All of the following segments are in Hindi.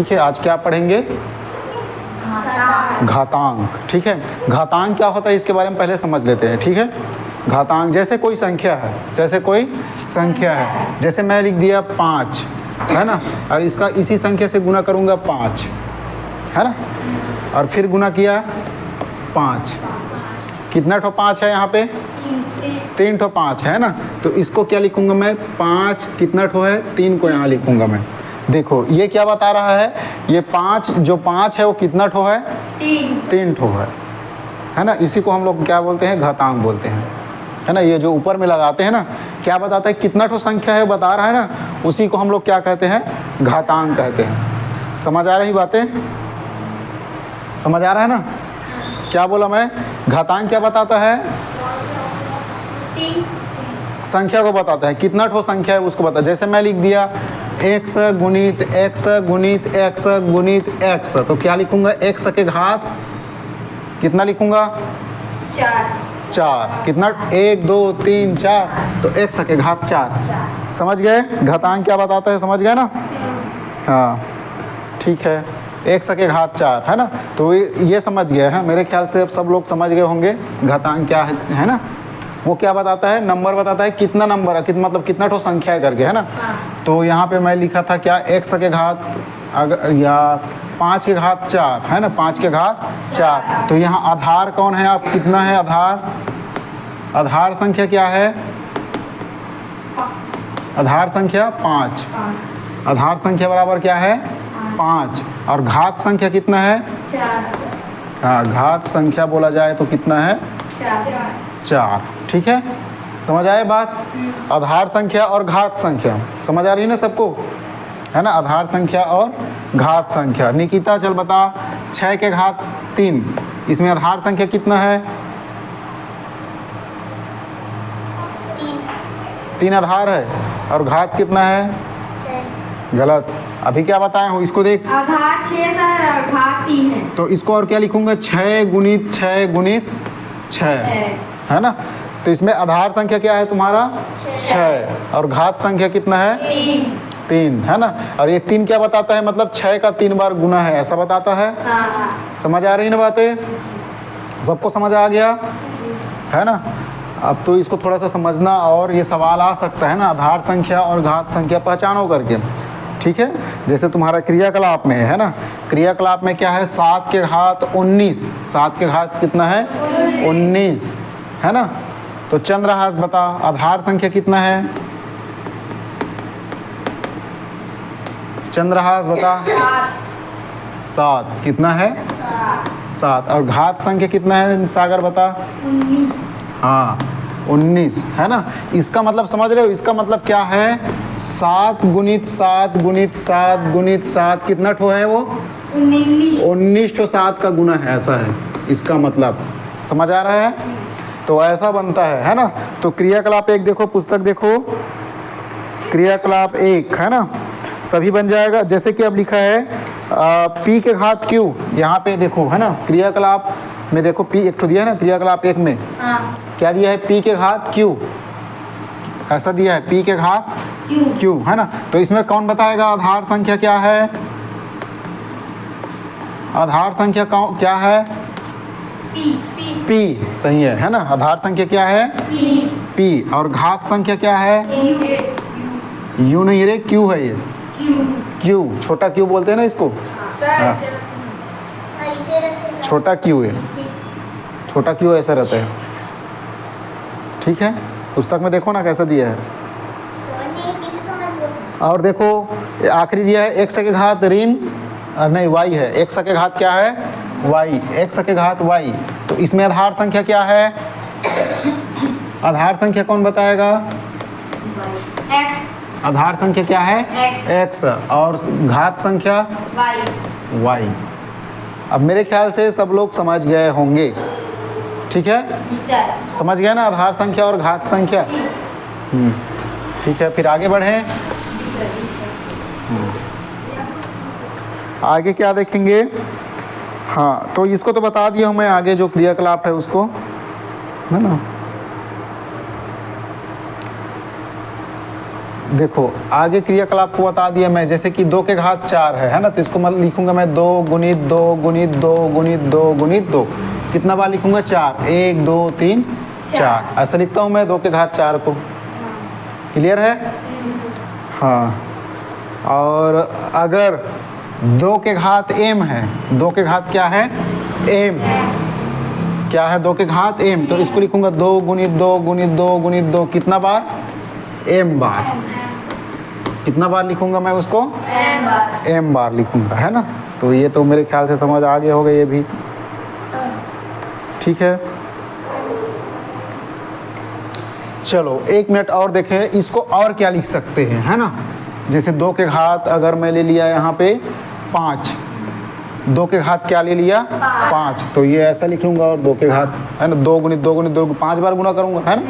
ठीक है, आज क्या पढ़ेंगे? घातांक। ठीक है, घातांक क्या होता है इसके बारे में पहले समझ लेते हैं। ठीक है, घातांक जैसे कोई संख्या है, जैसे कोई संख्या है, जैसे मैं लिख दिया 5 है ना, और इसका इसी संख्या से गुना करूँगा 5 है ना, और फिर गुना किया 5, कितना ठो 5 है यहाँ पे? 3 ठो 5 है ना, तो इसको क्या लिखूँगा मैं? 5 कितना ठो है? 3 को यहाँ लिखूँगा मैं। देखो ये क्या बता रहा है, ये 5 जो 5 है वो कितना ठो है? 3 ठो है ना। इसी को हम लोग क्या बोलते हैं? घातांक बोलते हैं, है ना। ये जो ऊपर में लगाते हैं ना, क्या बताता है? कितना ठो संख्या है बता रहा है ना, उसी को हम लोग क्या कहते हैं? घातांक कहते हैं। समझ आ रही बातें? समझ आ रहा है ना? क्या बोला मैं? घातांक क्या बताता है? संख्या को बताता है, कितना ठो संख्या है उसको बताता है। जैसे मैं लिख दिया x गुणित x गुणित x गुणित x, तो क्या लिखूंगा? x के घात कितना लिखूंगा? 4। कितना? 1 2 3 4, तो x के घात 4। समझ गए घातांक क्या बताता है? समझ गए ना? हाँ ठीक है, x के घात 4 है ना। तो ये समझ गए हैं मेरे ख्याल से, अब सब लोग समझ गए होंगे घातांक क्या है ना। वो क्या बताता है? नंबर बताता है, कितना नंबर है, कितना मतलब कितना ठो संख्या है करके, है ना। तो यहाँ पे मैं लिखा था क्या? x के घात या 5 के घात 4 है ना, 5 के घात 4। तो यहाँ आधार कौन है? आप कितना है आधार? आधार संख्या क्या है? आधार संख्या 5। आधार संख्या बराबर क्या है? 5। और घात संख्या कितना है? 4। हाँ, घात संख्या बोला जाए तो कितना है? 4। ठीक है, समझ आए बात? आधार संख्या और घात संख्या समझ आ रही है ना सबको, है ना। आधार संख्या और घात संख्या। निकिता चल बता, 6 के घात 3, इसमें आधार संख्या कितना है? 3 आधार है, और घात कितना है? 6। गलत, अभी क्या बताया हूँ इसको देख। आधार 6 सर और घात 3 है, तो इसको और क्या लिखूंगा? 6 गुणित 6 गुणित 6 है ना। तो इसमें आधार संख्या क्या है तुम्हारा? 6, और घात संख्या कितना है? 3 है ना। और ये 3 क्या बताता है? मतलब 6 का 3 बार गुना है, ऐसा बताता है। समझ आ रही ना बातें? सबको समझ आ गया है ना। अब तो इसको थोड़ा सा समझना, और ये सवाल आ सकता है ना, आधार संख्या और घात संख्या पहचानो करके। ठीक है, जैसे तुम्हारा क्रियाकलाप में है ना, क्रियाकलाप में क्या है? 7 के घात 19, 7 के घात कितना है? 19 है ना। तो चंद्रहास बता, आधार संख्या कितना है? चंद्रहास बता। 7 कितना है? 7। और घात संख्या कितना है? सागर बता। 19। हाँ 19 है ना। इसका मतलब समझ रहे हो? इसका मतलब क्या है? 7 गुणित 7 गुणित 7 गुणित 7 कितना ठो है वो? 19 ठो 7 का गुना है, ऐसा है इसका मतलब। समझ आ रहा है? तो ऐसा बनता है ना। तो क्रियाकलाप 1 देखो, पुस्तक देखो, क्रियाकलाप 1 है ना, सभी बन जाएगा। जैसे कि अब लिखा है p के घात q, यहाँ पे देखो है ना, क्रियाकलाप में देखो p एक ठो दिया है ना, क्रियाकलाप 1 में क्या दिया है? p के घात q, ऐसा दिया है, p के घात q है ना। तो इसमें कौन बताएगा आधार संख्या क्या है? आधार संख्या क्या है? p सही है ना। आधार संख्या क्या है? p। और घात संख्या क्या है? u नहीं रे, q है ये, q, छोटा q बोलते हैं ना इसको। हाँ, छोटा q है, छोटा q ऐसा रहता है। ठीक है, पुस्तक में देखो ना कैसा दिया है। और देखो आखिरी दिया है x के घात ऋण नहीं y है, x के घात क्या है? y, x के घात y। तो इसमें आधार संख्या क्या है? आधार संख्या कौन बताएगा? x। आधार संख्या क्या है? x। और घात संख्या y। अब मेरे ख्याल से सब लोग समझ गए होंगे। ठीक है, समझ गए ना आधार संख्या और घात संख्या। ठीक है, फिर आगे बढ़ें। आगे क्या देखेंगे? हाँ, तो इसको तो बता दिया हूँ मैं, आगे जो क्रियाकलाप है उसको, है ना। देखो आगे क्रियाकलाप को बता दिया मैं, जैसे कि 2 के घात 4 है ना, तो इसको मैं लिखूंगा मैं 2 गुणित 2 गुणित 2 गुणित 2 गुणित 2, कितना बार लिखूंगा 4, 1 2 3 4, ऐसा लिखता हूँ मैं 2 के घात 4 को। क्लियर है? हाँ। और अगर 2 के घात m है, 2 के घात क्या है m, क्या है 2 के घात m, तो इसको लिखूंगा 2 गुणित 2 गुणित 2 गुणित 2, कितना बार m बार, कितना बार लिखूंगा मैं उसको m बार लिखूंगा, है ना। तो ये तो मेरे ख्याल से समझ आ गया होगा ये भी, ठीक है। चलो 1 मिनट और देखें इसको, और क्या लिख सकते हैं, है ना। जैसे 2 के घात अगर मैं ले लिया यहाँ पे 5, 2 के घात क्या ले लिया 5, तो ये ऐसा लिख लूँगा, और 2 के घात है ना 2 गुणित 2 गुणित 2, 5 बार गुणा करूँगा, है ना।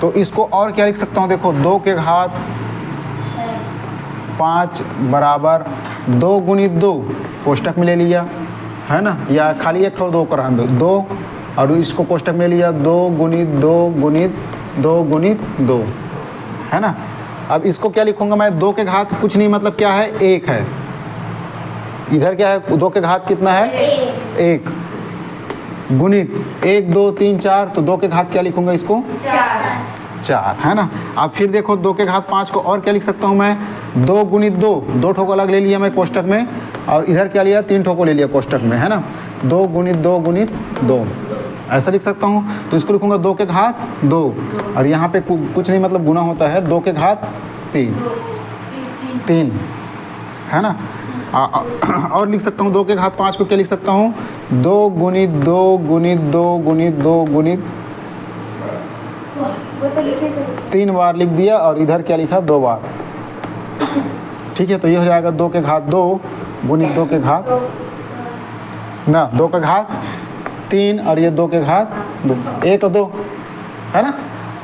तो इसको और क्या लिख सकता हूँ, देखो 2 के घात 5 बराबर 2 गुणित 2, कोष्टक में ले लिया, है ना, या खाली एक ठो 2 कर दो 2, और इसको कोष्टक में ले लिया 2 गुणित 2 गुणित 2 गुणित 2, है ना। अब इसको क्या लिखूंगा मैं, 2 के घात कुछ नहीं, मतलब क्या है 1 है, इधर क्या है 2 के घात कितना है 1, गुणित 1 2 3 4, तो 2 के घात क्या लिखूंगा इसको 4, है ना। अब फिर देखो 2 के घात 5 को और क्या लिख सकता हूँ मैं, 2 गुणित 2, 2 ठो को अलग ले लिया मैं कोष्टक में, और इधर क्या लिया 3 ठो को ले लिया कोष्टक में, है ना, 2 गुणित 2 गुणित 2, ऐसा लिख सकता हूँ। तो इसको लिखूंगा 2 के घात 2, और यहाँ पे कुछ नहीं मतलब गुना होता है, 2 के घात 3, है ना। और लिख सकता हूँ 2 के घात 5 को क्या लिख सकता हूँ, 2 गुणित 2 गुणित 2 गुणित 2 गुणित 3 बार लिख दिया, और इधर क्या लिखा 2 बार, ठीक है। तो ये हो जाएगा 2 के घात 2 गुणित 2 के घात ना 2 के घात 3, और ये 2 के घात 2, 1 और 2, है ना,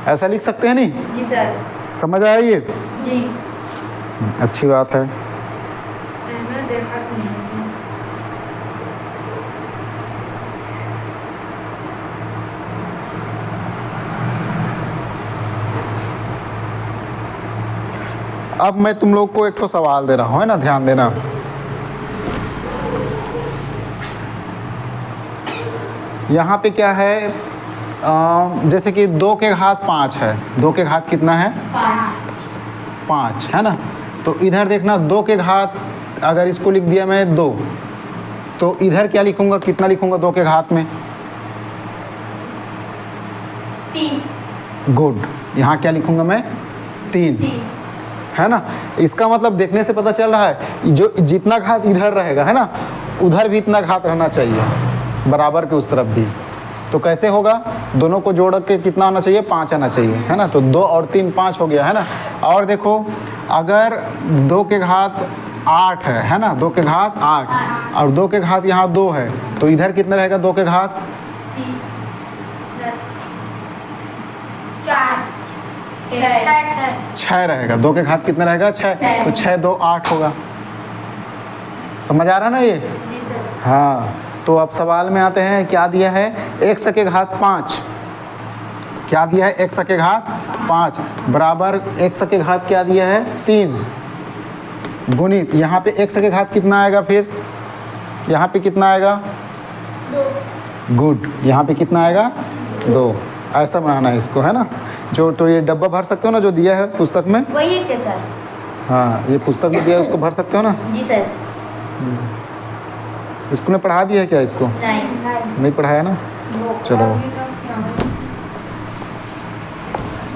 ऐसा लिख सकते हैं नहीं जी सर, समझ आया ये जी। अच्छी बात है। मैं देखा नहीं। अब मैं तुम लोग को एक तो सवाल दे रहा हूँ, है ना, ध्यान देना। यहाँ पे क्या है, जैसे कि 2 के घात 5 है, 2 के घात कितना है 5, है ना। तो इधर देखना 2 के घात, अगर इसको लिख दिया मैं 2, तो इधर क्या लिखूंगा, कितना लिखूंगा 2 के घात में 3, गुड, यहाँ क्या लिखूंगा मैं 3, है ना। इसका मतलब देखने से पता चल रहा है जो जितना घात इधर रहेगा, है ना, उधर भी इतना घात रहना चाहिए बराबर के उस तरफ भी। तो कैसे होगा, दोनों को जोड़ के कितना आना चाहिए 5 आना चाहिए, है ना। तो 2 और 3 5 हो गया, है ना। और देखो अगर 2 के घात 8 है ना, 2 के घात 8, और 2 के घात यहाँ 2 है, तो इधर कितना रहेगा 2 के घात 6 रहेगा, 2 के घात कितना रहेगा 6, तो 6 2 8 होगा। समझ आ रहा ना ये? जी सर। हाँ। तो अब सवाल में आते हैं, क्या दिया है x के घात 5, क्या दिया है x के घात 5 बराबर x के घात क्या दिया है 3, गुणित यहाँ पे x के घात कितना आएगा, फिर यहाँ पे कितना आएगा 2, गुड, यहाँ पे कितना आएगा 2, ऐसा बनाना है इसको, है ना। जो तो ये डब्बा भर सकते हो ना जो दिया है पुस्तक में, वही है क्या सर? हाँ ये पुस्तक में दिया है उसको भर सकते हो ना। जी सर। स्कूल में पढ़ा दिया है क्या इसको? नहीं पढ़ाया ना। चलो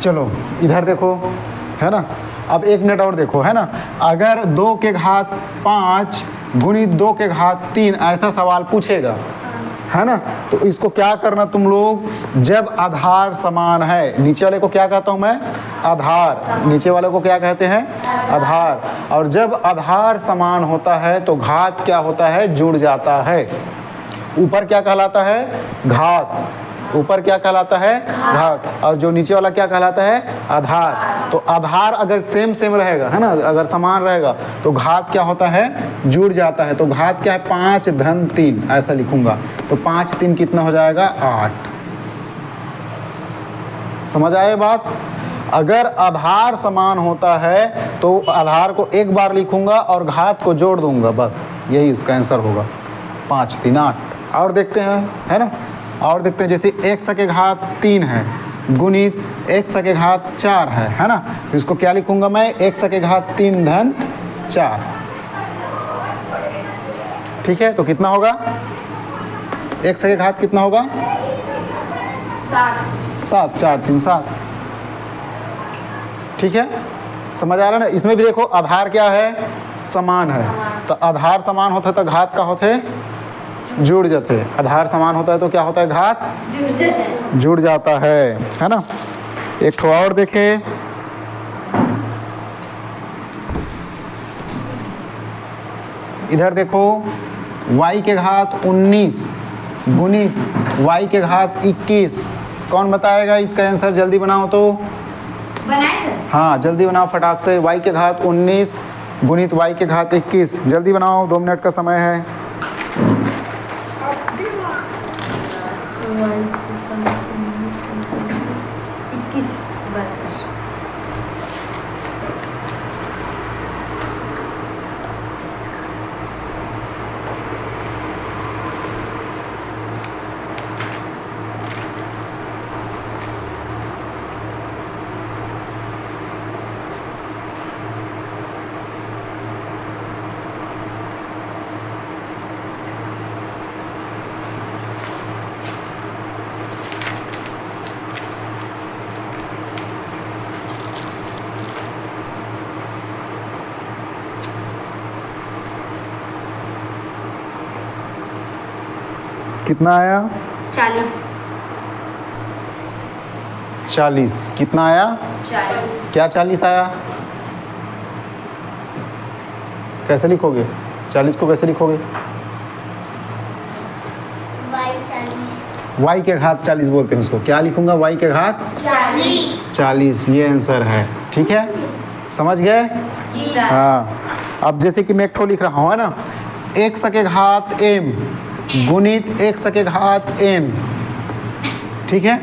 चलो इधर देखो, है ना। अब 1 मिनट और देखो, है ना। अगर 2 के घात 5 गुणित 2 के घात 3 ऐसा सवाल पूछेगा, है ना, तो इसको क्या करना तुम लोग, जब आधार समान है, नीचे वाले को क्या कहता हूँ मैं आधार, नीचे वाले को क्या कहते हैं आधार, और जब आधार समान होता है तो घात क्या होता है जुड़ जाता है। ऊपर क्या कहलाता है घात, ऊपर क्या कहलाता है घात, और जो नीचे वाला क्या कहलाता है आधार। तो आधार अगर सेम रहेगा, है ना, अगर समान रहेगा तो घात क्या होता है जुड़ जाता है। तो घात क्या है 5 धन 3 ऐसा लिखूंगा, तो 5 3 कितना हो जाएगा 8। समझ आए बात? अगर आधार समान होता है तो आधार को एक बार लिखूंगा और घात को जोड़ दूंगा, बस यही उसका आंसर होगा। 5 3 8। और देखते हैं, है ना, और देखते हैं जैसे x के घात 3 है गुणित x के घात 4 है ना, तो इसको क्या लिखूंगा मैं, x के घात 3 धन 4। ठीक है, तो कितना होगा, x के घात कितना होगा, 7 4 3 7। ठीक है, समझ आ रहा है ना। इसमें भी देखो आधार क्या है, समान है, तो आधार समान होता है तो घात का होते जुड़ जाते, आधार समान होता है तो क्या होता है, घात जुड़ जाता है ना। एक ठो और देखे, इधर देखो y के घात 19 गुणित y के घात 21। कौन बताएगा इसका आंसर, जल्दी बनाओ तो। बनाए सर? हाँ जल्दी बनाओ फटाक से, y के घात 19 गुणित y के घात 21, जल्दी बनाओ, 2 मिनट का समय है। कितना आया, 40। कितना आया, 40। क्या 40 आया, कैसे लिखोगे 40 को, कैसे लिखोगे, y के घात 40 बोलते हैं उसको, क्या लिखूंगा, y के घात 40, ये आंसर है। ठीक है, समझ गए। जी सर। हाँ, अब जैसे कि मैं एक ठो लिख रहा हूँ, है ना, x के घात m गुणित x के घात n। ठीक है,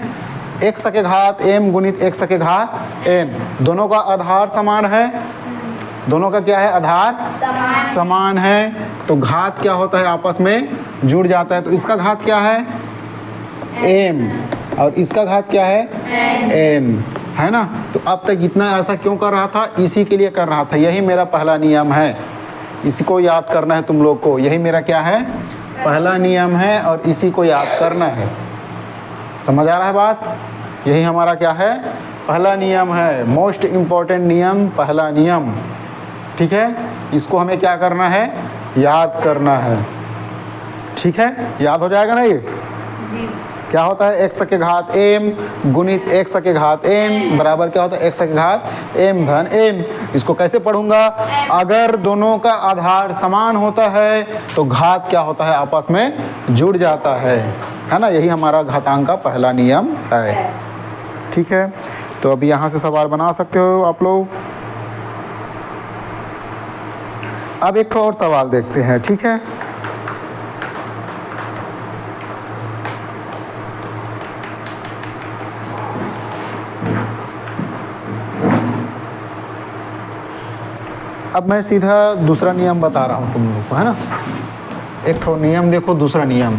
x के घात m गुणित x के घात n, दोनों का आधार समान है, दोनों का क्या है, आधार समान है, तो घात क्या होता है, आपस में जुड़ जाता है। तो इसका घात क्या है, m, और इसका घात क्या है, n, है ना। तो अब तक इतना ऐसा क्यों कर रहा था, इसी के लिए कर रहा था, यही मेरा पहला नियम है, इसी को याद करना है तुम लोग को, यही मेरा क्या है, पहला नियम है, और इसी को याद करना है। समझ आ रहा है बात, यही हमारा क्या है, पहला नियम है, मोस्ट इम्पॉर्टेंट नियम, पहला नियम। ठीक है, इसको हमें क्या करना है, याद करना है। ठीक है, याद हो जाएगा ना ये। जी। क्या होता है, x के घात m गुणित x के घात n बराबर क्या होता है, x के घात m धन n। इसको कैसे पढ़ूंगा, अगर दोनों का आधार समान होता है तो घात क्या होता है, आपस में जुड़ जाता है ना। यही हमारा घातांक का पहला नियम है। ठीक है, तो अभी यहाँ से सवाल बना सकते हो आप लोग। अब एक और सवाल देखते हैं। ठीक है, अब मैं सीधा दूसरा नियम बता रहा हूँ तुम लोग को, है ना। एक ठो नियम देखो, दूसरा नियम,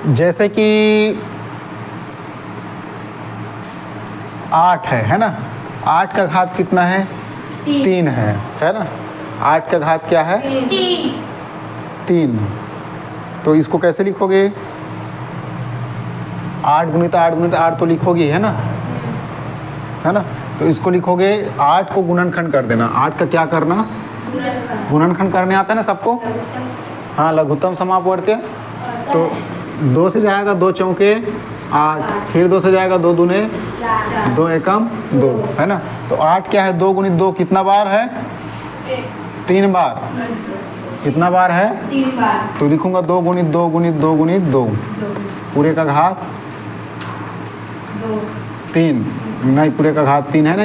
जैसे कि 8 है ना, 8 का घात कितना है, 3 है ना। 8 का घात क्या है, 3। तो इसको कैसे लिखोगे, 8 गुणित 8 गुणित 8 तो लिखोगे, है ना। तो इसको लिखोगे, 8 को गुणनखंड कर देना। 8 का क्या करना, गुणनखंड करने आता है ना सबको। हाँ, लघुत्तम समापवर्त्य। तो 2 से जाएगा 2 चौके 8, फिर 2 से जाएगा 2 दूने 2 एकम 2, है ना। तो 8 क्या है, 2 गुणित 2 कितना बार है, 3 बार। कितना बार है, 3 बार। तो लिखूंगा 2 गुणित 2 गुणित 2 गुणित 2, पूरे का घात 3, नहीं पूरे का घात 3 है ना,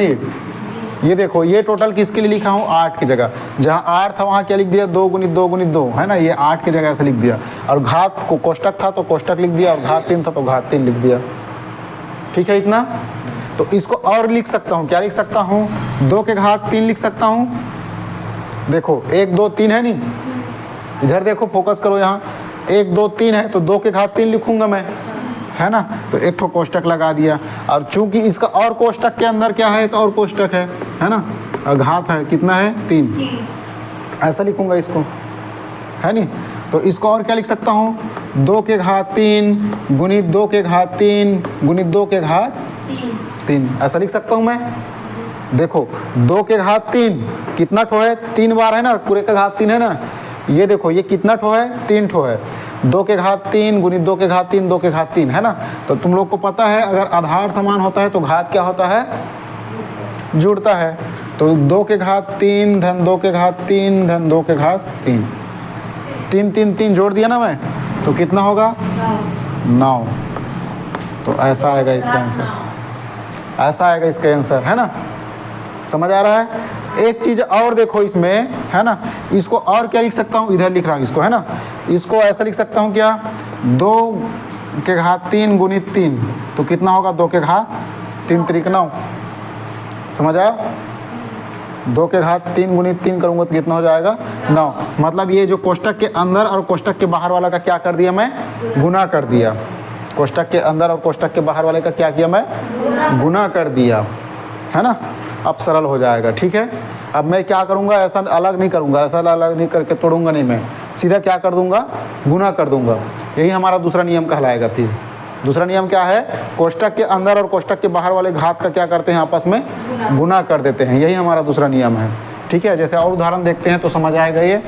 ये देखो, ये टोटल किसके लिए लिखा हूँ, 8 की जगह। जहाँ 8 था वहाँ क्या लिख दिया, 2 गुणित 2 गुणित 2, है ना, ये 8 की जगह ऐसे लिख दिया। और घात को कोष्टक था तो कोष्टक लिख दिया, और घात 3 था तो घात 3 लिख दिया। ठीक है इतना। तो इसको और लिख सकता हूँ, क्या लिख सकता हूँ, 2 के घात 3 लिख सकता हूँ। देखो 1 2 3 है नहीं, इधर देखो, फोकस करो यहाँ, 1 2 3 है तो 2 के घात 3 लिखूंगा मैं, है ना। तो एक ठो कोष्टक लगा दिया, और चूंकि इसका और कोष्टक के अंदर क्या है, एक और कोष्टक है ना, और घात है, कितना है, 3, ऐसा लिखूंगा इसको, है नहीं। तो इसको और क्या लिख सकता हूँ, 2 के घात 3 गुणित 2 के घात 3 गुणित 2 के घात 3, ऐसा लिख सकता हूँ मैं। देखो 2 के घात 3 कितना ठो है, 3 बार है ना, पूरे का घात 3 है ना। ये देखो ये कितना ठो है, 3 ठो है। 2 के घात 3 गुणित 2 के घात 3 2 के घात 3, है ना। तो तुम लोग को पता है अगर आधार समान होता है तो घात क्या होता है, जुड़ता है। तो 2 के घात 3 धन 2 के घात 3 धन 2 के घात 3, 3 3 3 जोड़ दिया ना मैं, तो कितना होगा, 9। तो ऐसा आएगा इसका आंसर, ऐसा आएगा इसका आंसर, है ना। समझ आ रहा है। एक चीज़ और देखो इसमें, है ना, इसको और क्या लिख सकता हूँ, इधर लिख रहा हूँ इसको, है ना। इसको ऐसा लिख सकता हूँ क्या, 2 के घात 3 गुणित 3, तो कितना होगा, 2 के घात 3 त्रिक 9। समझ आया। 2 के घात 3 गुणित 3 करूँगा तो कितना हो जाएगा, 9। मतलब ये जो कोष्टक के अंदर और कोष्टक के बाहर वाला का क्या कर दिया मैं, गुना कर दिया। कोष्टक के अंदर और कोष्टक के बाहर वाले का क्या किया मैं, गुना कर दिया, है ना। अब सरल हो जाएगा। ठीक है। अब मैं क्या करूँगा, ऐसा अलग नहीं करूँगा, ऐसा अलग नहीं करके तोड़ूंगा नहीं, मैं सीधा क्या कर दूंगा, गुना कर दूंगा। यही हमारा दूसरा नियम कहलाएगा। फिर दूसरा नियम क्या है, कोष्टक के अंदर और कोष्टक के बाहर वाले घात का क्या करते हैं, आपस में गुना कर देते हैं। यही हमारा दूसरा नियम है। ठीक है। जैसे और उदाहरण देखते हैं तो समझ आएगा ये।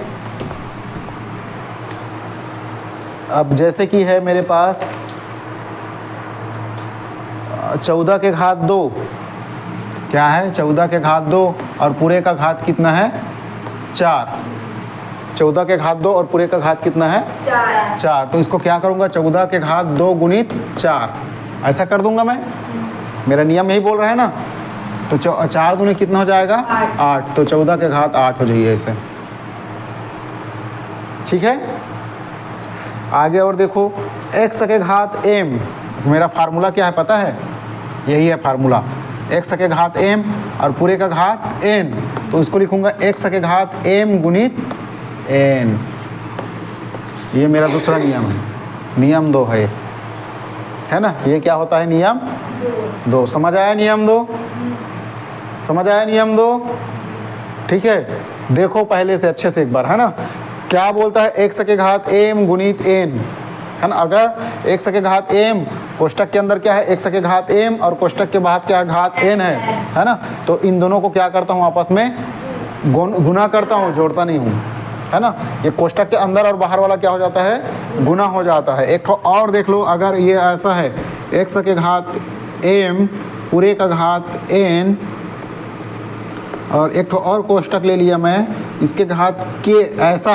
अब जैसे कि है मेरे पास 14 के घात 2, क्या है, 14 के घात 2 और पूरे का घात कितना है, 4। 14 के घात 2 और पूरे का घात कितना है, 4। तो इसको क्या करूँगा, 14 के घात 2 गुणित 4, ऐसा कर दूंगा मैं। मेरा नियम यही बोल रहा है ना। तो 4 दूनी कितना हो जाएगा, 8। तो 14 के घात 8 हो जाइए ऐसे। ठीक है। आगे और देखो, x के घात m, मेरा फार्मूला क्या है पता है, यही है फार्मूला, x के घात m और पूरे का घात n। तो इसको लिखूंगा x के घात m गुणित n। ये मेरा दूसरा नियम है, नियम 2 है ना। ये क्या होता है, नियम 2। समझ आया नियम 2, समझ आया नियम 2। ठीक है। देखो पहले से अच्छे से एक बार, है ना। क्या बोलता है, x के घात m गुणित n, है ना। अगर x के घात m कोष्टक के अंदर क्या है, x के घात m और कोष्टक के बाहर क्या है, घात n है ना। तो इन दोनों को क्या करता हूँ, आपस में गुना करता हूँ, जोड़ता नहीं हूँ, है ना। ये कोष्टक के अंदर और बाहर वाला क्या हो जाता है, गुना हो जाता है। एक और देख लो, अगर ये ऐसा है, x के घात m पूरे का घात n और एक और कोष्टक ले लिया मैं, इसके घात k ऐसा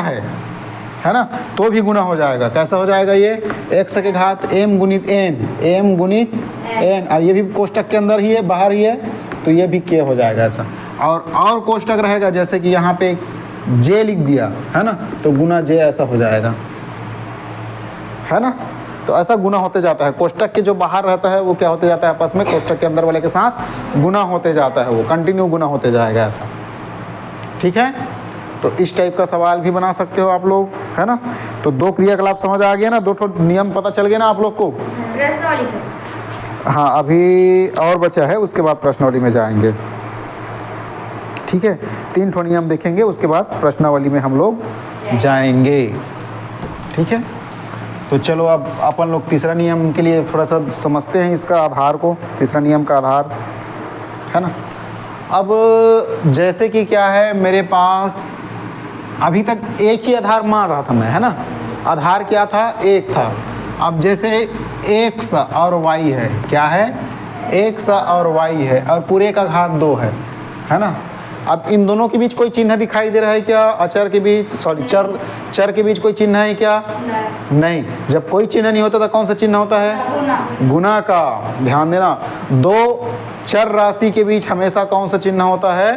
है ना, तो भी गुना हो जाएगा। कैसा हो जाएगा ये, x के घात m गुणित n, m गुणित n, और ये भी कोष्टक के अंदर ही है, बाहर ही है, तो ये भी k हो जाएगा ऐसा। और कोष्टक रहेगा, जैसे कि यहाँ पे j लिख दिया, है ना, तो गुना j ऐसा हो जाएगा, है ना। तो ऐसा गुना होते जाता है। कोष्टक के जो बाहर रहता है वो क्या होते जाता है, आपस में कोष्टक के अंदर वाले के साथ गुना होते जाता है, वो कंटिन्यू गुना होते जाएगा ऐसा। ठीक है। तो इस टाइप का सवाल भी बना सकते हो आप लोग, है ना। तो 2 क्रियाकलाप समझ आ गया ना, 2 नियम पता चल गया ना आप लोग को। प्रश्नावली सर। हाँ, अभी और बचा है, उसके बाद प्रश्नावली में जाएंगे। ठीक है। 3 ठो नियम देखेंगे, उसके बाद प्रश्नावली में हम लोग जाएंगे। ठीक है। तो चलो अब अपन लोग तीसरा नियम के लिए थोड़ा सा समझते हैं इसका आधार को, तीसरा नियम का आधार, है ना। अब जैसे कि क्या है, मेरे पास अभी तक एक ही आधार मान रहा था मैं, है ना। आधार क्या था, एक था। अब जैसे x और y है, क्या है, x और y है और पूरे का घात 2 है ना। अब इन दोनों के बीच कोई चिन्ह दिखाई दे रहा है क्या, अचर के बीच, सॉरी चर के बीच कोई चिन्ह है क्या, नहीं। जब कोई चिन्ह नहीं होता तो कौन सा चिन्ह होता है, गुना का। ध्यान देना, 2 चर राशि के बीच हमेशा कौन सा चिन्ह होता है?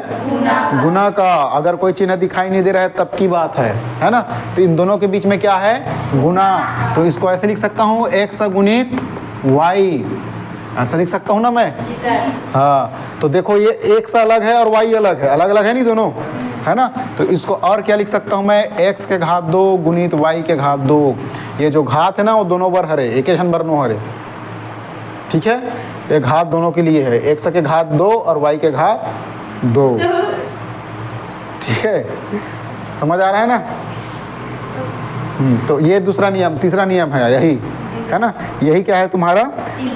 गुना का। अगर कोई चिन्ह दिखाई नहीं दे रहा है तब की बात है ना? तो इन दोनों के बीच में क्या है? गुना। तो इसको ऐसे लिख सकता हूँ x गुणित y, ऐसा लिख सकता हूँ ना मैं? जी सर। हाँ, तो देखो ये x अलग है और y अलग है, अलग अलग है नहीं दोनों, है ना? तो इसको और क्या लिख सकता हूँ मैं? x के घात 2 गुणित y के घात 2। ये जो घात है ना वो दोनों बार हरे, एक बर नो हरे, ठीक है? ये घात दोनों के लिए है, x के घात 2 और y के घात 2, ठीक है? समझ आ रहा है ना? तो ये दूसरा नियम, तीसरा नियम है यही, है ना? यही क्या है तुम्हारा?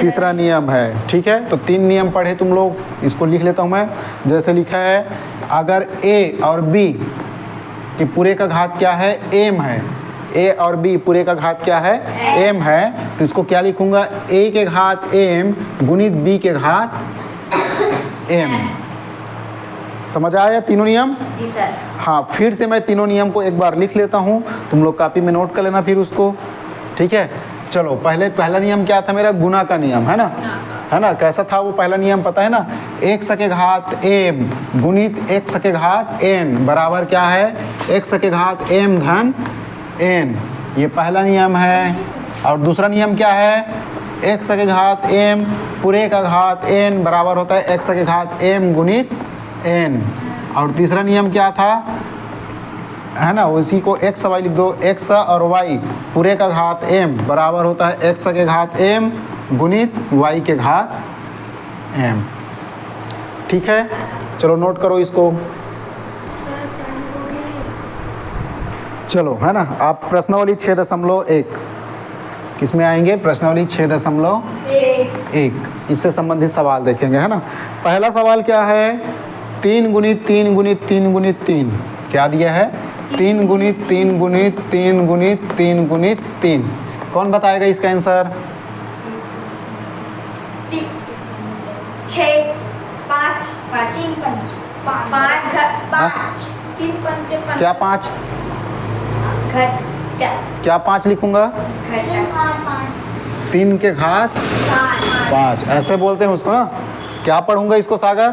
तीसरा नियम है, ठीक है? तो 3 नियम पढ़े तुम लोग, इसको लिख लेता हूँ मैं। जैसे लिखा है, अगर a और b के पूरे का घात क्या है? m है। a और b पूरे का घात क्या है? m है। तो इसको क्या लिखूंगा? a के घात m गुणित b के घात m। समझ आया तीनों नियम? जी सर। हाँ, फिर से मैं तीनों नियम को एक बार लिख लेता हूँ, तुम लोग कॉपी में नोट कर लेना फिर उसको, ठीक है? चलो, पहला नियम क्या था मेरा? गुना का नियम, है ना? है ना? कैसा था वो पहला नियम पता है ना? x के घात m गुणित x के घात n बराबर क्या है? x के घात m धन n। ये पहला नियम है। और दूसरा नियम क्या है? x के घात m पूरे का घात n बराबर होता है x के घात m गुणित n। और तीसरा नियम क्या था? है ना, उसी को x y लिख दो, x और y पूरे का घात m बराबर होता है x के घात m गुणित y के घात m, ठीक है? चलो नोट करो इसको। चलो, है ना? आप प्रश्नावली 6.1 किसमें आएंगे? प्रश्नावली 6.1 इससे संबंधित सवाल देखेंगे, है ना? पहला सवाल क्या है? 3 गुणित 3 गुणित 3 गुणित 3 क्या दिया है? 3 गुणित 3 गुणित 3 गुणित 3 गुणित 3। कौन बताएगा इसका आंसर? 6 5 3 5 5 3 5 क्या 5? घट क्या 5 लिखूंगा? 3 के घात 5, ऐसे बोलते हैं उसको ना? क्या पढ़ूंगा इसको सागर?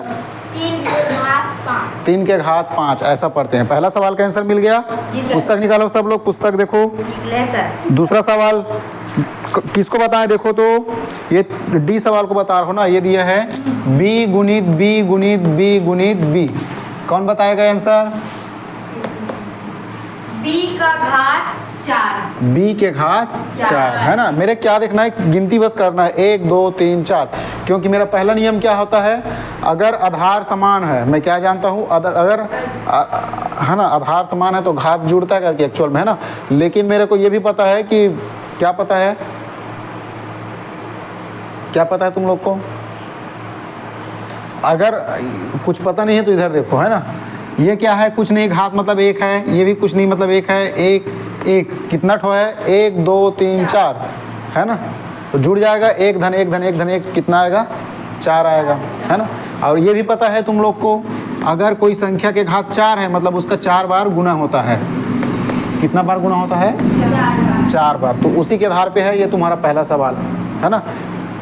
3 के घात 5 ऐसा पढ़ते हैं। पहला सवाल का आंसर मिल गया। पुस्तक निकालो सब लोग, पुस्तक देखो। सर। दूसरा सवाल किसको बताएं? देखो तो ये डी सवाल को बता रहा हो ना, ये दिया है b गुणित b गुणित b गुणित b। कौन बताएगा आंसर? b का घात 4। b के घात 4, है ना? मेरे क्या देखना है? गिनती बस करना है, 1 2 3 4। क्योंकि मेरा पहला नियम क्या होता है? अगर आधार समान है, मैं क्या जानता हूँ? अगर है ना, आधार समान है तो घात जुड़ता है करके एक्चुअल में, है ना? लेकिन मेरे को ये भी पता है कि क्या पता है? क्या पता है तुम लोग को? अगर कुछ पता नहीं है तो इधर देखो, है ना? ये क्या है? कुछ नहीं, घात मतलब 1 है। ये भी कुछ नहीं, मतलब 1 है। 1 1 कितना ठो है? 1 2 3 4, है ना? तो जुड़ जाएगा 1 धन 1 धन 1 धन 1, कितना आएगा? 4 आएगा, है ना? और ये भी पता है तुम लोग को, अगर कोई संख्या के घात 4 है मतलब उसका 4 बार गुना होता है। कितना बार गुना होता है? 4 बार। तो उसी के आधार पे है ये तुम्हारा पहला सवाल, है ना?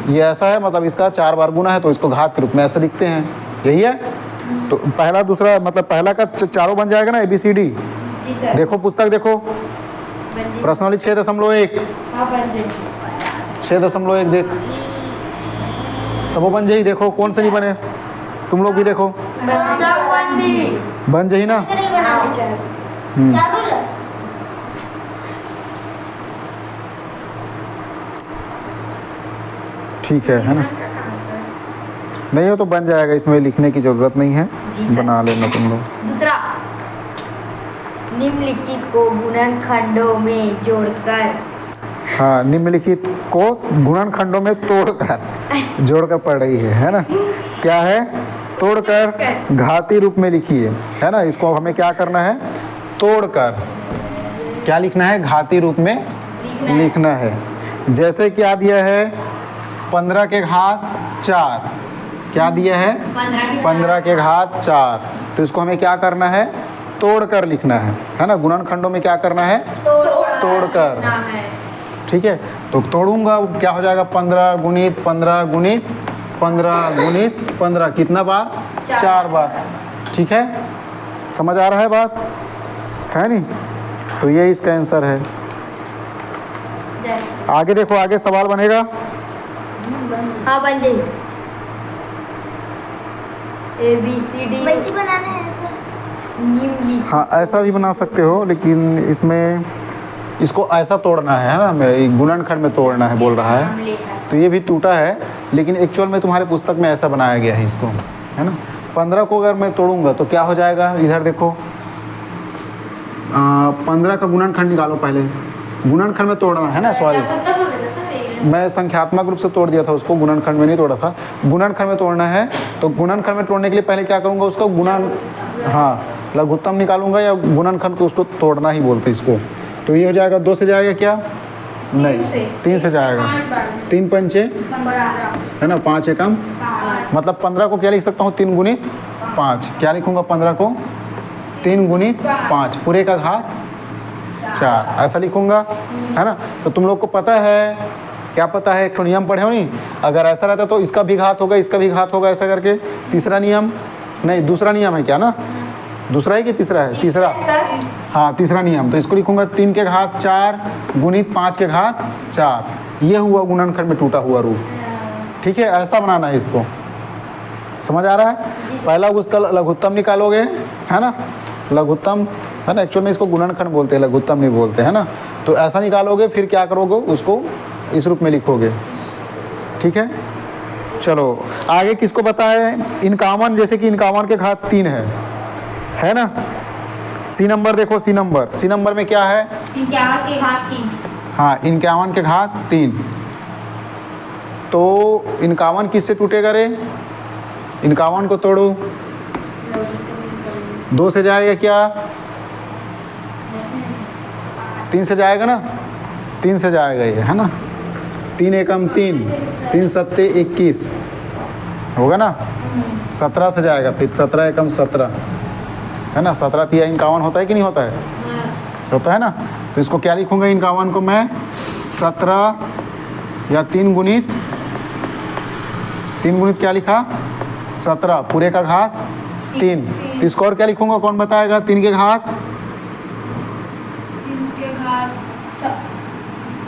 ये ऐसा है, मतलब इसका 4 बार गुना है तो इसको घात के रूप में ऐसे लिखते हैं, यही है। तो पहला दूसरा मतलब पहला का चारों बन जाएगा ना, ABCD। देखो पुस्तक देखो, प्रश्नावली 6.1 6.1 देख, सबो बन जाई। देखो कौन से नहीं बने, तुम लोग भी देखो, बन जाई ना? ठीक है ना? नहीं हो तो बन जाएगा, इसमें लिखने की ज़रूरत नहीं है, बना लेना तुम लोग। दूसरा, निम्नलिखित को गुणनखंडों में जोड़कर। हाँ, निम्नलिखित को गुणनखंडों में तोड़कर जोड़कर पढ़ रही है ना? क्या है? तोड़कर घाती रूप में लिखिए, है ना? इसको हमें क्या करना है? तोड़कर क्या लिखना है? घाती रूप में लिखना है। जैसे क्या दिया है? 15 के घात 4। क्या दिया है? 15 के घात 4। तो इसको हमें क्या करना है? तोड़कर लिखना है ना? गुणनखंडों में क्या करना है? तोड़कर, ठीक है? तो तोड़ूंगा, क्या हो जाएगा? 15 गुणित 15 गुणित 15 गुणित 15 कितना बार? 4 बार। ठीक है, समझ आ रहा है बात, है नहीं? तो ये इसका आंसर है। आगे देखो, आगे सवाल बनेगा। हाँ बन जाए। ABCD वैसे बनाना है सर। निम्नलिखित। हाँ, ऐसा भी बना सकते हो, लेकिन इसमें इसको ऐसा तोड़ना है ना, मैं गुणनखंड में तोड़ना है बोल रहा है। तो ये भी टूटा है, लेकिन एक्चुअल में तुम्हारे पुस्तक में ऐसा बनाया गया है इसको, है ना। 15 को अगर मैं तोड़ूंगा तो क्या हो जाएगा? इधर देखो, 15 का गुणनखंड निकालो पहले। गुणनखंड में तोड़ना है ना, सॉरी मैं संख्यात्मक रूप से तोड़ दिया था उसको, गुणनखंड में नहीं तोड़ा था। गुणनखंड में तोड़ना है तो गुणनखंड में तोड़ने के लिए पहले क्या करूँगा, उसको हाँ लघुत्तम निकालूंगा, या गुणनखंड को उसको तोड़ना ही बोलते इसको। तो ये हो जाएगा 2 से जाएगा क्या? नहीं, 3 से जाएगा। 3 पंचे है ना, 5 एकम, मतलब 15 को क्या लिख सकता हूँ? 3 गुणित 5। क्या लिखूँगा 15 को? 3 गुणित 5 पूरे का घात 4, ऐसा लिखूँगा, है ना। तो तुम लोग को पता है, क्या पता है? एक तो नियम पढ़े हो नहीं? अगर ऐसा रहता तो इसका भी घात होगा, इसका भी घात होगा, ऐसा करके। तीसरा नियम नहीं, दूसरा नियम है क्या ना? दूसरा है कि तीसरा है? तीसरा, हाँ तीसरा नियम। तो इसको लिखूंगा 3 के घात 4 गुणित 5 के घात 4। ये हुआ गुणनखंड में टूटा हुआ रूप। ठीक है, ऐसा बनाना है इसको, समझ आ रहा है? पहला उसका लघुत्तम निकालोगे, है ना, लघुत्तम, है ना। एक्चुअल में इसको गुणनखंड बोलते हैं, लघुत्तम नहीं बोलते, है ना। तो ऐसा निकालोगे, फिर क्या करोगे, उसको इस रूप में लिखोगे। ठीक है, चलो आगे किसको बताए? 51, जैसे कि 51 के घात 3 है ना। सी नंबर देखो, सी नंबर में क्या है? 51 के घात 3। हाँ, 51 के घात 3। तो 51 किससे टूटेगा रे? 51 को तोड़ो, 2 से जाएगा क्या? 3 से जाएगा ना, 3 से जाएगा ये, है ना। 3 एकम 3, 3 सत्ते 21 होगा ना। 17 से जाएगा, फिर 17 एकम 17, है ना। 17 तिया 51 होता है कि नहीं होता है? होता है ना। तो इसको क्या लिखूंगा? 51 को मैं 17 या 3 गुणित क्या लिखा? 17 पूरे का घात 3। तो इसको और क्या लिखूंगा, कौन बताएगा? 3 के घात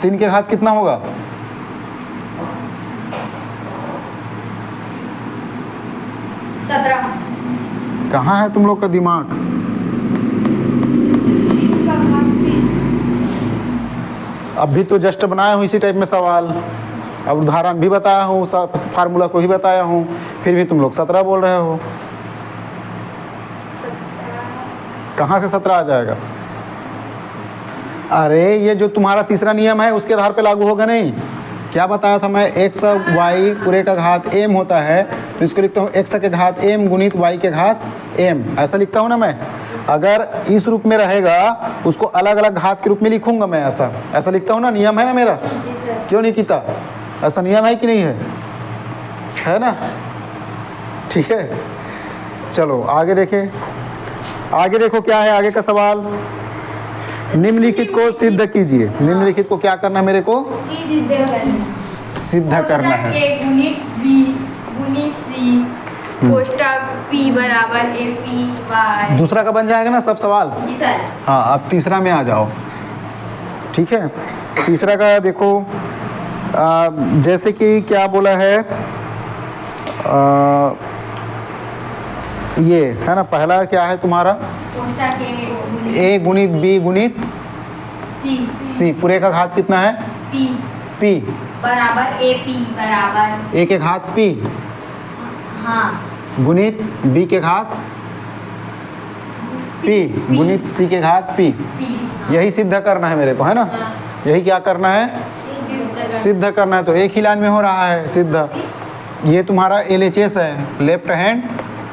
3 के घात कितना होगा? 17। कहाँ है तुम लोग का दिमाग? अब भी तो जस्ट बनाया हूँ इसी टाइप में सवाल, अब उदाहरण भी बताया हूँ, फार्मूला को ही बताया हूँ, फिर भी तुम लोग 17 बोल रहे हो। कहाँ से 17 आ जाएगा? अरे ये जो तुम्हारा तीसरा नियम है उसके आधार पे लागू होगा नहीं। क्या बताया था मैं? x y पूरे का घात m होता है, तो इसको लिखता हूँ x के घात m गुणित y के घात m, ऐसा लिखता हूँ ना मैं। अगर इस रूप में रहेगा उसको अलग अलग घात के रूप में लिखूंगा मैं, ऐसा लिखता हूँ ना, नियम है ना मेरा। क्यों नहीं कीता? ऐसा नियम है कि नहीं है ना। ठीक है, चलो आगे देखें। आगे देखो क्या है आगे का सवाल। निम्नलिखित को सिद्ध कीजिए। निम्नलिखित को क्या करना है मेरे को? सिद्ध करना है। A गुणित B गुणित C कोष्टक P बराबर APY। दूसरा का बन जाएगा ना सब सवाल? जी सर। हाँ, अब तीसरा में आ जाओ। ठीक है, तीसरा का देखो, जैसे कि क्या बोला है, ये है ना। पहला क्या है तुम्हारा? कोष्टक A गुणित B गुणित C पूरे का घात कितना है? P बराबर AP बराबर A के घात P हाँ गुणित B के घात P गुणित C के घात P। यही सिद्ध करना है मेरे को, है ना। यही क्या करना है? सिद्ध करना है। तो एक ही लाइन में हो रहा है सिद्ध। ये तुम्हारा LHS है, लेफ्ट हैंड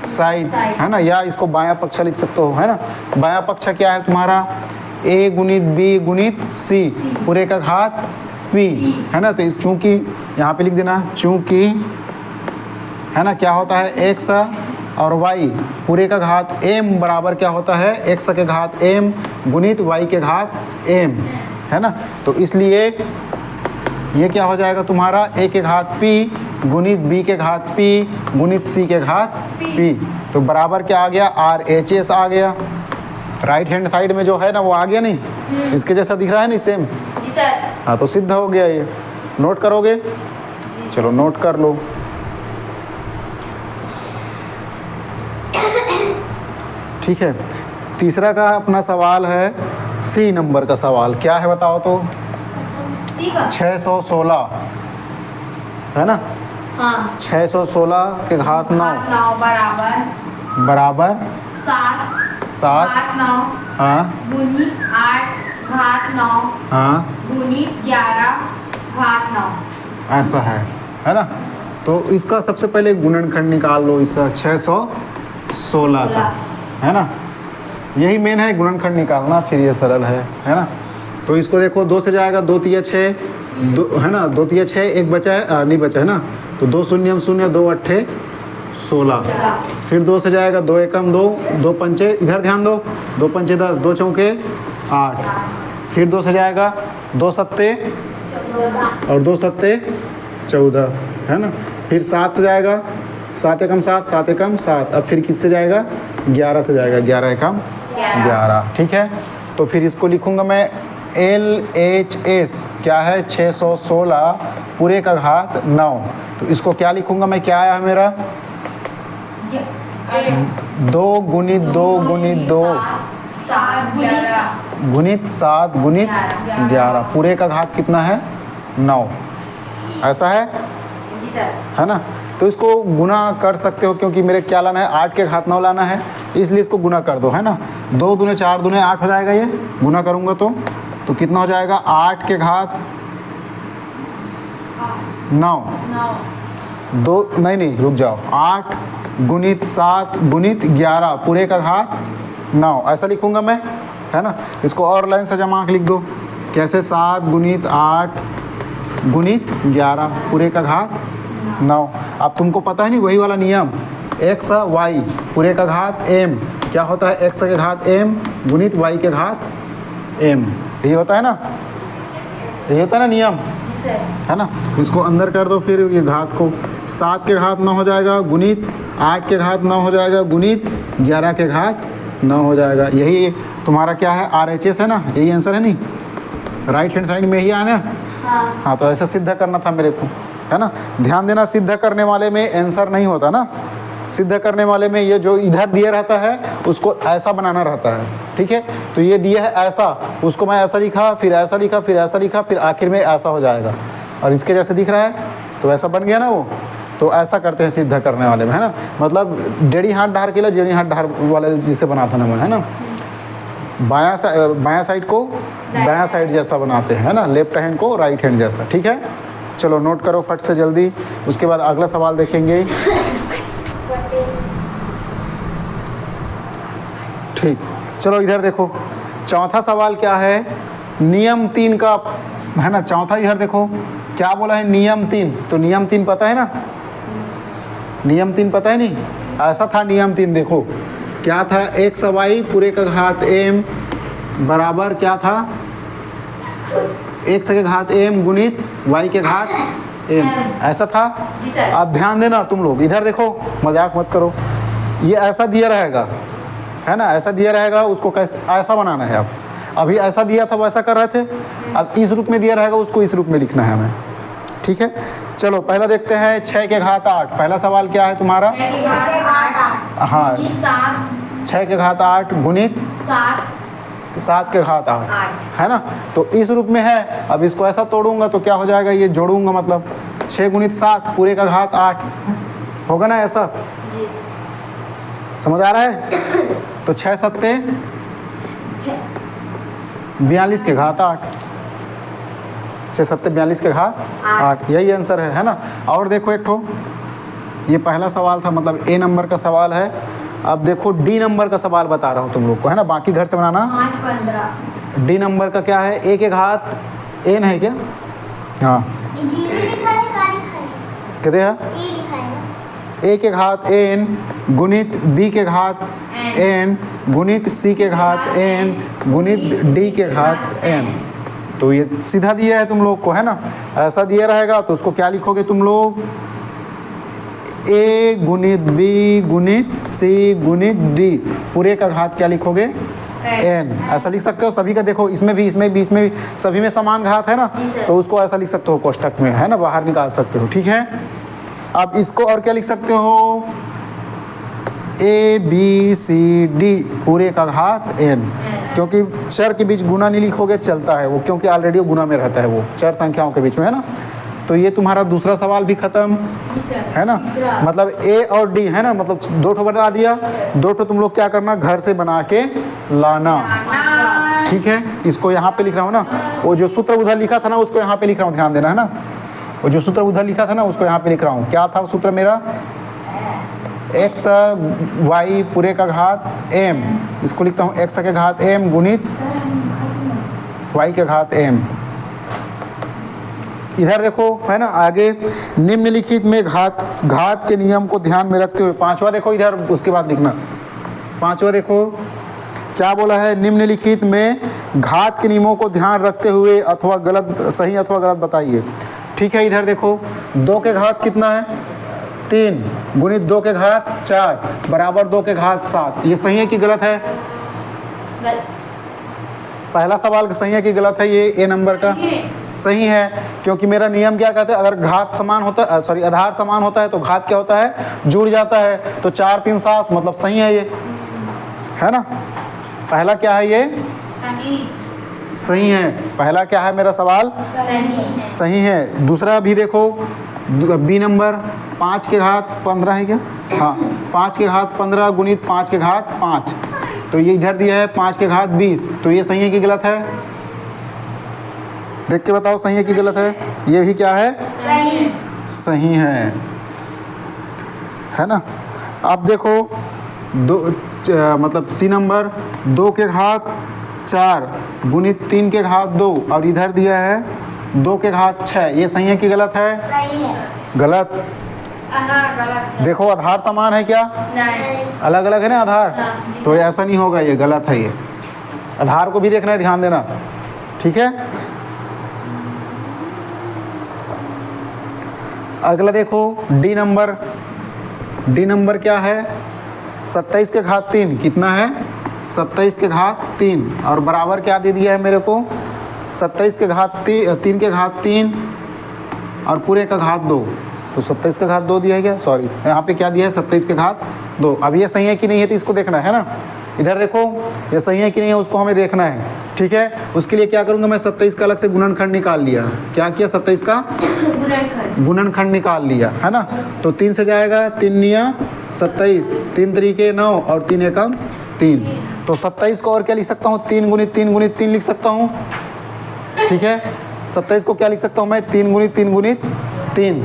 साइड, है ना, या इसको बायां पक्ष लिख सकते हो, है ना। बायां पक्ष क्या है तुम्हारा? A गुणित B गुणित C पूरे का घात P, है ना। तो चूंकि यहाँ पे लिख देना, चूंकि, है ना, क्या होता है? x और y पूरे का घात m बराबर क्या होता है? x के घात m गुणित y के घात m, है ना। तो इसलिए ये क्या हो जाएगा तुम्हारा? a के घात p गुणित b के घात p गुणित c के घात p। तो बराबर क्या आ गया, RHS आ गया। राइट हैंड साइड में जो है ना वो आ गया नहीं, इसके जैसा दिख रहा है नहीं सेम। जी सर। हाँ तो सिद्ध हो गया ये। नोट करोगे? चलो नोट कर लो। ठीक है, तीसरा का अपना सवाल है सी नंबर का सवाल। क्या है बताओ तो? सी का 616 है ना। हाँ 616 के घात 9 9 बराबर बराबर 7 7। 9 हाँ गुणित 8 घात 9 हाँ गुणित 11 घात 9। ऐसा है ना। तो इसका सबसे पहले गुणनखंड निकाल लो, इसका 616 का, है ना। यही मेन है गुणनखंड निकालना, फिर ये सरल है ना। तो इसको देखो, 2 से जाएगा 2 तिया 6, है ना, 2 तिया 6, एक बचा है नहीं बचा है ना। तो 2 शून्य 0, 2 अट्ठे 16। फिर 2 से जाएगा 2 एकम 2, 2 पंचे, इधर ध्यान दो, 2 पंचे 10, 2 चौके 8। फिर 2 से जाएगा 2 सत्ते और 2 सत्ते 14, है ना। फिर 7 से जाएगा 7 एकम 7, 7 एकम 7। अब फिर किससे जाएगा? 11 से जाएगा, 11 एकम 11। ठीक है, तो फिर इसको लिखूंगा मैं LHS क्या है, 616 पूरे का घात 9। तो इसको क्या लिखूंगा मैं, क्या आया है मेरा? 2 गुणित 2 गुणित 2 7 गुणित 7 गुणित 11 पूरे का घात कितना है? 9। ऐसा है, जी सर। है ना। तो इसको गुना कर सकते हो, क्योंकि मेरे क्या लाना है, 8 के घात 9 लाना है, इसलिए इसको गुना कर दो, है ना। 2 दूने 4 दूने 8 हो जाएगा, ये गुना करूँगा तो कितना हो जाएगा? 8 के घात 9। 2 नहीं रुक जाओ, 8 गुणित 7 गुणित 11 पूरे का घात 9, ऐसा लिखूंगा मैं, है ना। इसको और लाइन से जमा के लिख दो। कैसे? 7 गुणित 8 गुणित 11 पूरे का घात 9। अब तुमको पता है नहीं वही वाला नियम, x y पूरे का घात m क्या होता है? x के घात m गुणित y के घात m, यही होता है ना, यही होता है ना नियम, जी सर। है ना। इसको अंदर कर दो, फिर ये घात को 7 के घात 9 हो जाएगा गुणित 8 के घात 9 हो जाएगा गुणित 11 के घात 9 हो जाएगा। यही तुम्हारा क्या है? RHS है ना, यही आंसर है नहीं, राइट हैंड साइड में ही आना। हाँ तो ऐसा सिद्ध करना था मेरे को, है ना। ध्यान देना, सिद्ध करने वाले में आंसर नहीं होता ना, सिद्ध करने वाले में ये जो इधर दिया रहता है उसको ऐसा बनाना रहता है। ठीक है, तो ये दिया है ऐसा, उसको मैं ऐसा लिखा, फिर ऐसा लिखा, फिर ऐसा लिखा, फिर आखिर में ऐसा हो जाएगा, और इसके जैसे दिख रहा है तो ऐसा बन गया ना वो। तो ऐसा करते हैं सिद्ध करने वाले में, है ना। मतलब डेढ़ी हाथ ढार के लिए जेड़ी हाथ ढार वाले जिसे बनाता ना, है ना। बायां साइड को दायां साइड जैसा बनाते हैं, है ना, लेफ्ट हैंड को राइट हैंड जैसा। ठीक है, चलो नोट करो फट से जल्दी, उसके बाद अगला सवाल देखेंगे। ठीक, चलो इधर देखो, चौथा सवाल क्या है? नियम 3 का, है ना। चौथा इधर देखो क्या बोला है, नियम 3। तो नियम 3 पता है ना, नियम 3 पता है नहीं? ऐसा था नियम 3, देखो क्या था, x y पूरे का घात m बराबर क्या था, x के घात m गुणित y के घात m, ऐसा था। जी सर। अब ध्यान देना तुम लोग, इधर देखो, मजाक मत करो। ये ऐसा दिया रहेगा, है ना, ऐसा दिया रहेगा, उसको कैसे ऐसा बनाना है। अब अभी ऐसा दिया था वैसा कर रहे थे, अब इस रूप में दिया रहेगा, उसको इस रूप में लिखना है हमें। ठीक है, चलो पहला देखते हैं 6 के घात 8। पहला सवाल क्या है तुम्हारा? 6 के घात 8 हाँ, 7 6 के घात 8 गुणित 7 के घात 8, है ना। तो इस रूप में है, अब इसको ऐसा तोड़ूंगा तो क्या हो जाएगा, ये जोड़ूंगा, मतलब 6 गुणित 7 पूरे का घात 8 होगा ना, ऐसा जी। समझ आ रहा है? तो 6 सत्ते 42 के घात 8, 6 सत्ते 42 के घात 8, यही आंसर है ना। और देखो एक ठो, ये पहला सवाल था, मतलब A नंबर का सवाल है। अब देखो D नंबर का सवाल बता रहा हूँ तुम लोग को, है ना, बाकी घर से बनाना। 5 15 D नंबर का क्या है? A के घात n है क्या? हाँ, कहते हैं A के घात n गुणित B के घात n गुणित C के घात n गुणित D के घात n। तो ये सीधा दिया है तुम लोग को, है ना। ऐसा दिया रहेगा तो उसको क्या लिखोगे तुम लोग? ए गुणित बी गुणित सी गुणित डी, पूरे का घात क्या लिखोगे? एन। ऐसा लिख सकते हो सभी का, देखो इसमें भी सभी में समान घात है ना, जी सर। तो उसको ऐसा लिख सकते हो कोष्टक में, है ना, बाहर निकाल सकते हो, ठीक है। अब इसको और क्या लिख सकते हो? ए बी सी डी पूरे का घात एन, क्योंकि चर के बीच गुना नहीं लिखोगे चलता है वो, क्योंकि ऑलरेडी वो गुना में रहता है वो चर संख्याओं के बीच में, है ना। तो ये तुम्हारा दूसरा सवाल भी खत्म, जी सर। है ना। तीसरा। मतलब ए और डी, है ना, मतलब 2 ठो बता दिया, 2 ठो तुम लोग क्या करना, घर से बना के लाना, ठीक है। इसको यहाँ पे लिख रहा हूँ ना, वो जो सूत्र उधर लिखा था ना उसको यहाँ पे लिख रहा हूँ, ध्यान देना, है ना। वो जो सूत्र उधर लिखा था ना उसको यहाँ पे लिख रहा हूँ। क्या था सूत्र मेरा? एक्स वाई पूरे का घात एम, इसको लिखता हूँ एक्स के घात एम गुणित वाई के घात एम। इधर देखो, है ना, आगे निम्नलिखित में घात के नियम को ध्यान में रखते हुए, पांचवा देखो इधर, उसके बाद लिखना। पांचवा देखो क्या बोला है, निम्नलिखित में घात के नियमों को ध्यान रखते हुए अथवा गलत, सही अथवा गलत बताइए, ठीक है। इधर देखो 2 के घात कितना है? 3 गुणित 2 के घात 4 बराबर 2 के घात 7, ये सही है कि गलत है? पहला सवाल सही है कि गलत है? ये ए नंबर का सही है, क्योंकि मेरा नियम क्या कहता है, अगर घात समान होता है, सॉरी आधार समान होता है तो घात क्या होता है? जुड़ जाता है। तो 4 3 7 मतलब सही है ये, है ना। पहला क्या है? ये सही है। पहला क्या है मेरा सवाल? सही है। दूसरा भी देखो, बी नंबर 5 के घात 15 है क्या? हाँ, 5 के घात 15 गुणित 5 के घात 5, तो ये इधर दिया है 5 के घात 20, तो ये सही है कि गलत है? देख के बताओ सही है कि गलत है। ये भी क्या है? सही है ना। अब देखो मतलब सी नंबर 2 के घात 4 गुणित 3 के घात 2, और इधर दिया है 2 के घात 6, ये सही है कि गलत है? गलत। देखो आधार समान है क्या? अलग अलग है ना आधार, तो ऐसा नहीं होगा, ये गलत है। ये आधार को भी देखना है, ध्यान देना, ठीक है। अगला देखो डी नंबर क्या है? 27 के घात 3 कितना है? 27 के घात 3, और बराबर क्या दे दिया है मेरे को? 27 के घात 3 के घात 3 और पूरे का घात 2, तो 27 का घात 2 दिया है क्या? सॉरी, यहाँ पे क्या दिया है? 27 के घात 2। अब ये सही है कि नहीं है तो इसको देखना है ना। इधर देखो ये सही है कि नहीं है उसको हमें देखना है, ठीक है। उसके लिए क्या करूँगा मैं? 27 का अलग से गुणनखंड निकाल लिया। क्या किया? 27 का गुणनखंड निकाल लिया, है ना। तो 3 से जाएगा, 3 निया 27, 3 तरीके 9 और 3 एकम 3, तो 27 को और क्या लिख सकता हूँ? 3 गुणित 3 गुणित 3 लिख सकता हूँ, ठीक है। 27 को क्या लिख सकता हूँ मैं? 3 गुणित 3 गुणित 3,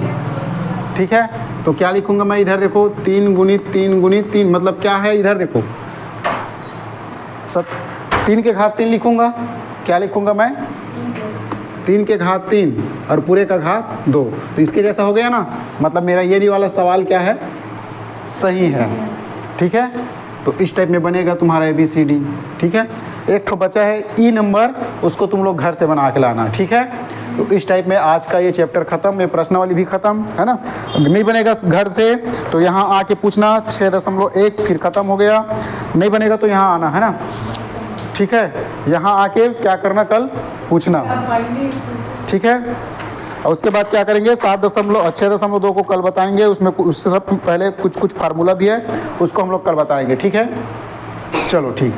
ठीक है। तो क्या लिखूंगा मैं? इधर देखो 3 गुणित 3 गुणित 3 मतलब क्या है? इधर देखो 3 के घात 3 लिखूंगा। क्या लिखूंगा मैं? 3 के घात 3 और पूरे का घात 2, तो इसके जैसा हो गया ना। मतलब मेरा ये वाला सवाल क्या है? सही है, ठीक है। तो इस टाइप में बनेगा तुम्हारा ABCD, ठीक है। एक ठो बचा है ई नंबर, उसको तुम लोग घर से बना के लाना, ठीक है। तो इस टाइप में आज का ये चैप्टर ख़त्म, ये प्रश्नावली भी ख़त्म, है ना। नहीं बनेगा घर से तो यहाँ आके पूछना, 6.1 फिर ख़त्म हो गया। नहीं बनेगा तो यहाँ आना, है ना, ठीक है। यहाँ आके क्या करना? कल पूछना, ठीक है। और उसके बाद क्या करेंगे? 6.2 को कल बताएंगे। उसमें उससे सब पहले कुछ फार्मूला भी है, उसको हम लोग कल बताएंगे, ठीक है। चलो ठीक।